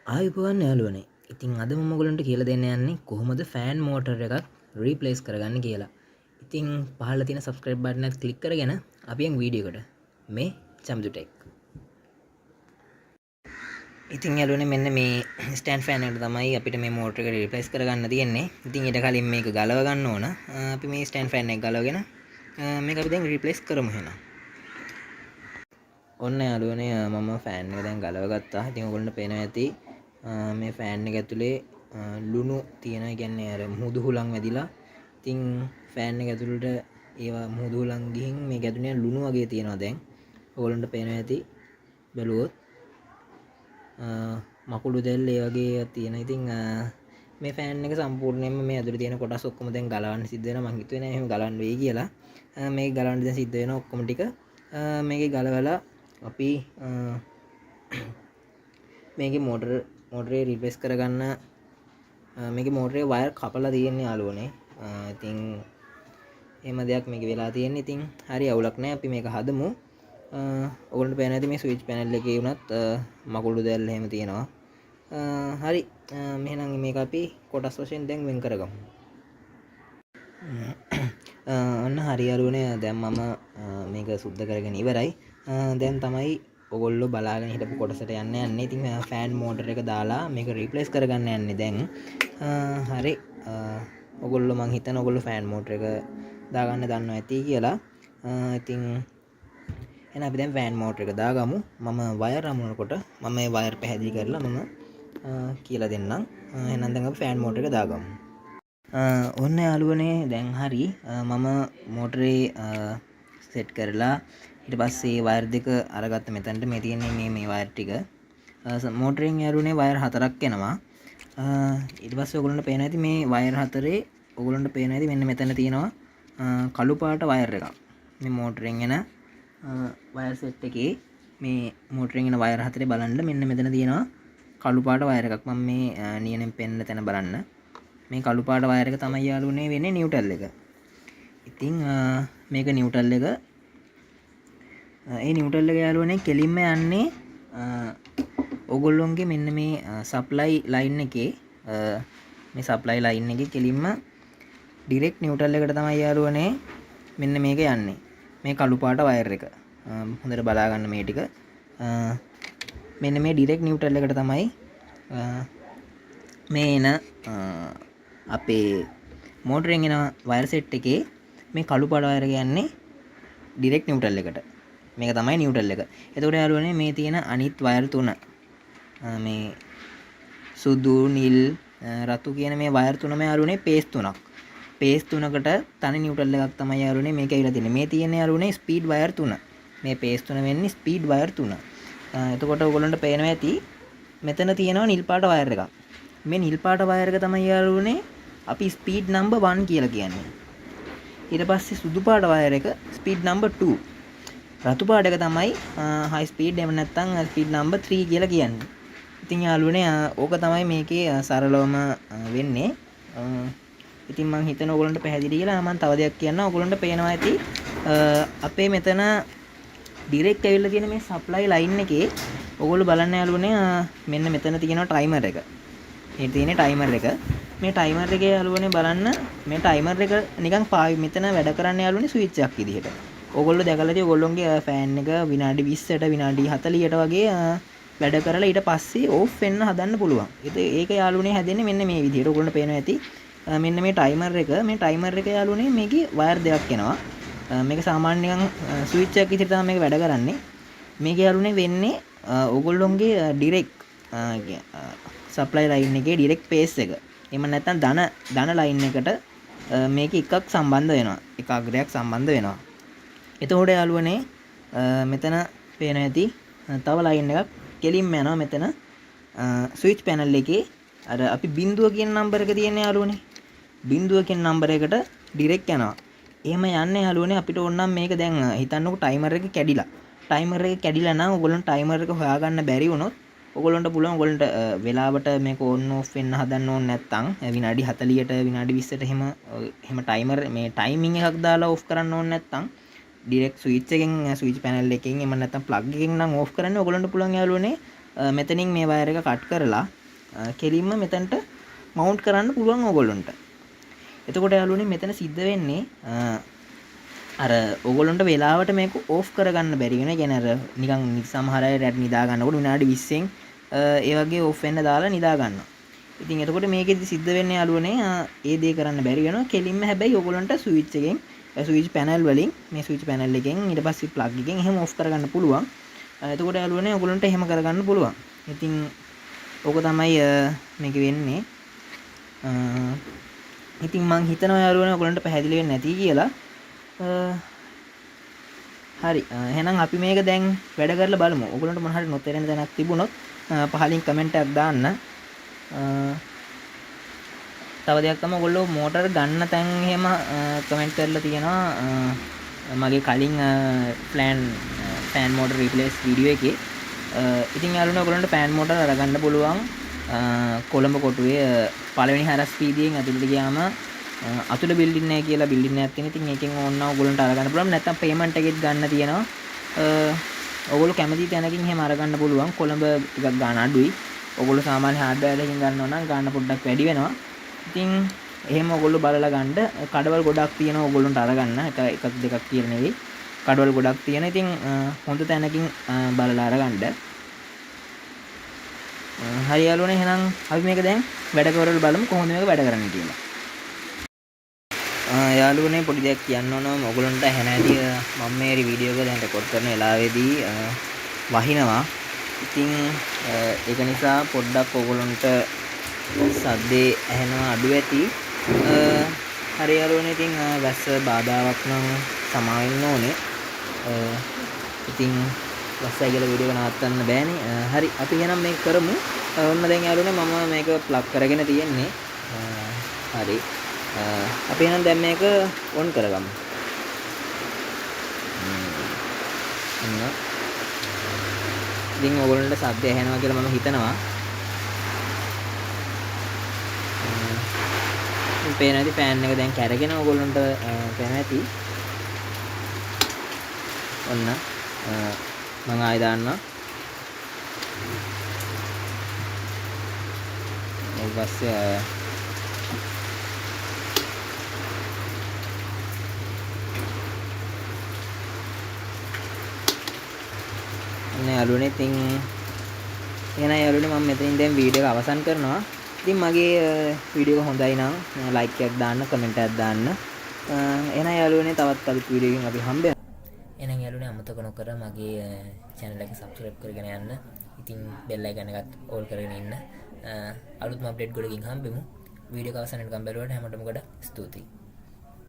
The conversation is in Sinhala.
ආයුබෝවන් යාළුවනේ. ඉතින් අද මම ඔයගලන්ට කියලා දෙන්න යන්නේ කොහොමද ෆෑන් මෝටර් එකක් රීප්ලේස් කරගන්න කියලා. ඉතින් පහළ තියෙන subscribe button එක ක්ලික් කරගෙන අපි යමු වීඩියෝ එකට. මේ චම්දු ටෙක්. ඉතින් යාළුවනේ මෙන්න මේ ස්ටෑන්ඩ් ෆෑන් එකට තමයි අපිට මේ මෝටර් එක රීප්ලේස් කරගන්න තියෙන්නේ. ඉතින් ඊට කලින් මේක ගලව ගන්න ඕන. අපි මේ ස්ටෑන්ඩ් ෆෑන් එක ගලවගෙන මේක අපි දැන් රීප්ලේස් කරමු එහෙනම්. ඔන්න යාළුවනේ මම ෆෑන් එක දැන් ගලව ගත්තා. ඉතින් ඔයගොල්ලන්ට පේනවා ඇති මේ ෆෑන් එක ඇතුලේ ලුණු තියෙන. ඒ කියන්නේ අර මුහුදු හුලං වැදිලා. ඉතින් ෆෑන් එක ඇතුළට ඒවා මුහුදු හුලං ගිහින් මේක ඇතුලේ ලුණු වගේ තියෙනවා දැන්. ඔයගොල්ලන්ට පේනවා ඇති බැලුවොත් මකුළු දැල් ඒ වගේ තියෙන. ඉතින් මේ ෆෑන් එක සම්පූර්ණයෙන්ම මේ ඇතුලේ තියෙන කොටස් ඔක්කොම දැන් ගලවන්න සිද්ධ වෙනවා. මං හිතුවේ නෑ එහෙම ගලවන්න වෙයි කියලා. මේක ගලවන්න දැන් සිද්ධ වෙනවා ඔක්කොම ටික. මේකේ ගලවලා අපි මේකේ මෝටරේ රිප්ලේස් කරගන්න මේකේ මෝටරේ වයර් කපලා තියෙන්නේ යාළුවනේ. ඉතින් එහෙම දෙයක් මේකේ වෙලා තියෙන්නේ. ඉතින් හරි අවුලක් නැහැ. අපි මේක හදමු. ඔයගොල්ලන්ට පේන ඇති මේ ස්විච් පැනල් එකේ උනත් මකුළු දැල් එහෙම තියෙනවා. හරි. මෙහෙනම් මේක අපි කොටස් වශයෙන් දැන් වෙන් කරගමු. ඔන්න හරි යාළුවනේ දැන් මම මේක සුද්ධ කරගෙන ඉවරයි. දැන් තමයි ඔයගොල්ලෝ බලාගෙන හිටපු කොටසට යන්නේ. ඉතින් ෆෑන් මෝටර් එක දාලා මේක රීප්ලේස් කරගන්න යන්නේ දැන්. හරි. ඔයගොල්ලෝ මං හිතන ඔයගොල්ලෝ ෆෑන් මෝටර් එක දාගන්න දන්නවා ඇති කියලා. ඉතින් එහෙනම් අපි දැන් ෆෑන් මෝටර් එක දාගමු. මම වයර් අමුණනකොට මම මේ වයර් පැහැදිලි කරලා මම කියලා දෙන්නම්. එහෙනම් දැන් අපි ෆෑන් මෝටර් එක දාගමු. ඔන්න යාළුවනේ දැන් හරි. මම මෝටරේ සෙට් කරලා ඊට පස්සේ වයර් දෙක අරගත්ත මෙතනට. මේ තියෙන්නේ මේ වයර් ටික. මෝටරෙන් යාළුවනේ වයර් හතරක් එනවා. ඊට පස්සේ ඔයගොල්ලන්ට පේනවා ඇති මේ වයර් හතරේ ඔයගොල්ලන්ට පේනවා ඇති මෙන්න මෙතන තියෙනවා කළු පාට වයර් එකක්. මේ මෝටරෙන් එන වයර් සෙට් එකේ මේ මෝටරෙන් එන වයර් හතරේ බලන්න මෙන්න මෙතන තියෙනවා කළු පාට වයර් එකක්. මම මේ නියනෙන් පෙන්න තැන බලන්න. මේ කළු පාට වයර් එක තමයි යාළුවනේ වෙන්නේ නිව්ට්‍රල් එක. ඉතින් මේක නිව්ට්‍රල් එක. ඒ නිව්ට්‍රල් එක යාළුවනේ කෙලින්ම යන්නේ ඔයගොල්ලොන්ගේ මෙන්න මේ සප්ලයි ලයින් එකේ මේ සප්ලයි ලයින් එකේ කෙලින්ම ඩිරෙක්ට් නිව්ට්‍රල් එකට තමයි යාළුවනේ මෙන්න මේක යන්නේ. මේ කළු පාට වයර් එක. හොඳට බලා ගන්න මේ ටික. මෙන්න මේ ඩිරෙක්ට් නිව්ට්‍රල් එකට තමයි මේ එන අපේ මෝටරෙන් එන වයර් සෙට් එකේ මේ කළු පාට වයර් එක යන්නේ ඩිරෙක්ට් නිව්ට්‍රල් එකට. මේක තමයි නිව්ට්‍රල් එක. එතකොට යාළුවනේ මේ තියෙන අනිත් වයර් තුන මේ සුදු නිල් රතු කියන මේ වයර් තුනම යාළුවනේ පේස් තුනක්. පේස් තුනකට තනි නිව්ට්‍රල් එකක් තමයි යාළුවනේ මේක ඇවිල්ලා තියෙන්නේ. මේ තියෙන යාළුවනේ ස්පීඩ් වයර් තුන. මේ පේස් තුන වෙන්නේ ස්පීඩ් වයර් තුන. එතකොට ඔයගොල්ලන්ට පේනවා ඇති මෙතන තියෙනවා නිල් පාට වයර් එකක්. මේ නිල් පාට වයර් එක තමයි යාළුවනේ අපි ස්පීඩ් නම්බර් 1 කියලා කියන්නේ. ඊට පස්සේ සුදු පාට වයර් එක ස්පීඩ් නම්බර් 2. රතු පාට එක තමයි හයි ස්පීඩ් එහෙම නැත්නම් ස්පීඩ් නම්බර් 3 කියලා කියන්නේ. ඉතින් යාළුවනේ ඕක තමයි මේකේ සරලවම වෙන්නේ. ඉතින් මම හිතන ඔයගොල්ලන්ට පැහැදිලි කියලා මම තව දෙයක් කියන්නම්. ඔයගොල්ලන්ට පේනවා ඇති අපේ මෙතන ඩිරෙක්ට් ඇවිල්ලා තියෙන මේ සප්ලයි ලයින් එකේ ඔයගොල්ලෝ බලන්න යාළුවනේ මෙන්න මෙතන තියෙනවා ටයිමර් එක. මේ තියෙන්නේ ටයිමර් එක. මේ ටයිමර් එකේ යාළුවනේ බලන්න මේ ටයිමර් එක නිකන් මෙතන වැඩ කරන්න යාළුවනේ ස්විච් එකක් විදිහට. ඕගොල්ලෝ දැකලා තියෙයි ඔයගොල්ලෝගේ ෆෑන් එක විනාඩි 20ට විනාඩි 40ට වගේ වැඩ කරලා ඊට පස්සේ ඕෆ් වෙන්න හදන්න පුළුවන්. ඒක යාළුවනේ හැදෙන්නේ මෙන්න මේ විදිහට. ඔයගොල්ලන්ට පේනවා ඇති. මෙන්න මේ ටයිමර් එක යාළුවනේ මේකේ වයර් දෙකක් එනවා. මේක සාමාන්‍යයෙන් ස්විච් එකක් විදිහට තමයි මේක වැඩ කරන්නේ. මේක යාළුවනේ වෙන්නේ ඔයගොල්ලෝගේ ඩිරෙක්ට් සප්ලයි ලයින් එකේ ඩිරෙක්ට් පේස් එක. එහෙම නැත්නම් ධන ලයින් එකට මේක එකක් සම්බන්ධ වෙනවා. එක අග්‍රයක් සම්බන්ධ වෙනවා. එතකොට යාළුවනේ මෙතන පේන ඇති තව ලයින් එකක් කෙලින්ම යනවා මෙතන ස්විච් පැනල් එකේ අර අපි බිඳුව කියන නම්බර එක තියෙන යාළුවනේ. බිඳුව කියන නම්බර එකට ඩිරෙක්ට් යනවා. එහෙම යන්නේ යාළුවනේ අපිට ඕන නම් මේක දැන් හිතන්නකො ටයිමර් එක කැඩිලා. ටයිමර් එක කැඩිලා නම් ඔයගොල්ලන්ට ටයිමර් එක හොයාගන්න බැරි වුණොත් ඔයගොල්ලන්ට පුළුවන් ඔයගොල්ලන්ට වෙලාවට මේක ඔන් ඔෆ් වෙන්න හදන්න ඕනේ නැත්නම් විනාඩි 40ට විනාඩි 20ට එහෙම ටයිමර් මේ ටයිමින් එකක් දාලා ඔෆ් කරන්න ඕනේ නැත්නම් ඩිරෙක්ට් ස්විච් එකෙන් ස්විච් පැනල් එකෙන් එහෙම නැත්නම් ප්ලග් එකෙන් නම් ඔෆ් කරන්න ඔයගොල්ලන්ට පුළුවන් යාළුවනේ මෙතනින් මේ වයර් එක කට් කරලා කෙලින්ම මෙතනට මවුන්ට් කරන්න පුළුවන් ඕගොල්ලන්ට. එතකොට යාළුවනේ මෙතන සිද්ධ වෙන්නේ අර ඕගොල්ලන්ට වෙලාවට මේක ඕෆ් කරගන්න බැරි වෙන. කියන්නේ අර නිකන් සමහර අය රැට නිදා ගන්නකොට විනාඩි 20න් ඒ වගේ ඕෆ් වෙන්න දාලා නිදා ගන්නවා. ඉතින් එතකොට මේකෙදි සිද්ධ වෙන්නේ යාළුවනේ ඒ දේ කරන්න බැරි වෙනවා. කෙලින්ම හැබැයි ඕගොල්ලන්ට ස්විච් එකෙන් ස්විච් පැනල් වලින් මේ ස්විච් පැනල් එකෙන් ඊට පස්සේ ප්ලග් එකෙන් එහෙම ඕෆ් කරගන්න පුළුවන්. එතකොට යාළුවනේ ඕගොල්ලන්ට එහෙම කරගන්න පුළුවන්. ඉතින් ඕක තමයි මේක වෙන්නේ. ඉතින් මං හිතනවා යාළුවනේ ඔයගොල්ලන්ට පැහැදිලි වෙන්නේ නැති කියලා. හරි එහෙනම් අපි මේක දැන් වැඩ කරලා බලමු. ඔයගොල්ලන්ට මොන හරි නොතේරෙන තැනක් තිබුණොත් පහලින් කමෙන්ට් එකක් දාන්න. තව දෙයක් තමයි ඔයගොල්ලෝ මෝටර ගන්න තැන් එහෙම කමෙන්ට් කරලා තියෙනවා මගේ කලින් ෆෑන් මෝටර් රිප්ලේස් වීඩියෝ එකේ. ඉතින් යාළුවනේ ඔයගොල්ලන්ට ෆෑන් මෝටර් අරගන්න පුළුවන් කොළඹ කොටුවේ පළවෙනි හරස් පීදියෙන් ඇතුළට ගියාම අතුල බිල්ඩින් එක කියලා බිල්ඩින් එකක් තියෙන. ඉතින් ඒකෙන් ඕනනම් ඔයගොල්ලන්ට අරගන්න පුළුවන්. නැත්නම් පේමන්ට් එකෙත් ගන්න තියෙනවා. ඔයගොල්ලෝ කැමති තැනකින් එහෙම අරගන්න පුළුවන්. කොළඹ ටිකක් ගන්න අඩුයි. ඔයගොල්ලෝ සාමාන්‍ය හાર્ඩ්වෙයාර් එකකින් ගන්නවා නම් ගන්න පොඩ්ඩක් වැඩි වෙනවා. ඉතින් එහෙම ඔයගොල්ලෝ බලලා ගන්න. කඩවල් ගොඩක් තියෙනවා ඔයගොල්ලන්ට අරගන්න. එකක් දෙකක් කියලා නෙවෙයි. කඩවල් ගොඩක් තියෙන. ඉතින් හොඳ තැනකින් බලලා අරගන්න. හරි යාළුවනේ එහෙනම් අපි මේක දැන් වැඩ කරලා බලමු කොහොමද මේක වැඩ කරන්නේ කියලා. යාළුවනේ පොඩි දෙයක් කියන්න ඕන. ඔයගොල්ලන්ට ඇහෙන ඇති මම මේ වීඩියෝ එක දැන් රෙකෝඩ් කරන වෙලාවේදී වහිනවා. ඉතින් ඒක නිසා පොඩ්ඩක් ඔයගොල්ලන්ට සද්දේ ඇහෙනවා අඩු ඇති. හරි යාළුවනේ ඉතින් වැස්ස බාධාවක් නම් සමා වෙන්න ඕනේ. ඉතින් වැස්සයි කියලා වීඩියෝ එක නවත්තන්න බෑනේ. හරි අපි එහෙනම් මේක කරමු. ඔන්න දැන් යාළුවනේ මම මේක ප්ලග් කරගෙන තියෙන්නේ. හරි අපි එහෙනම් දැන් මේක ඔන් කරගමු. ඉතින් ඔයගොල්ලන්ට සද්ද ඇහෙනවා කියලා මම හිතනවා. පේන ඇති ෆෑන් එක දැන් කැරගෙන ඔයගොල්ලන්ට පේන ඇති. ඔන්න මම ආයෙ දාන්නම්. ඊට පස්සේ යාළුවනේ ඉතින් එහෙනම් යාළුවනේ මම මෙතනින් දැන් වීඩියෝ එක අවසන් කරනවා. ඉතින් මගේ වීඩියෝ එක හොඳයි නම් ලයික් එකක් දාන්න, කමෙන්ට් එකක් දාන්න. එහෙනම් යාළුවනේ තවත් අලුත් වීඩියෝ එකකින් අපි හම්බෙමු. එහෙනම් යාළුවනේ අමතක නොකර මගේ channel එක subscribe කරගෙන යන්න. ඉතින් bell icon එකත් all කරගෙන ඉන්න. අලුත්ම අප්ඩේට් ගොඩකින් හම්බෙමු. වීඩියෝ එක අවසන් වෙනකම් බලුවාට හැමෝටම ගොඩක් ස්තුතියි.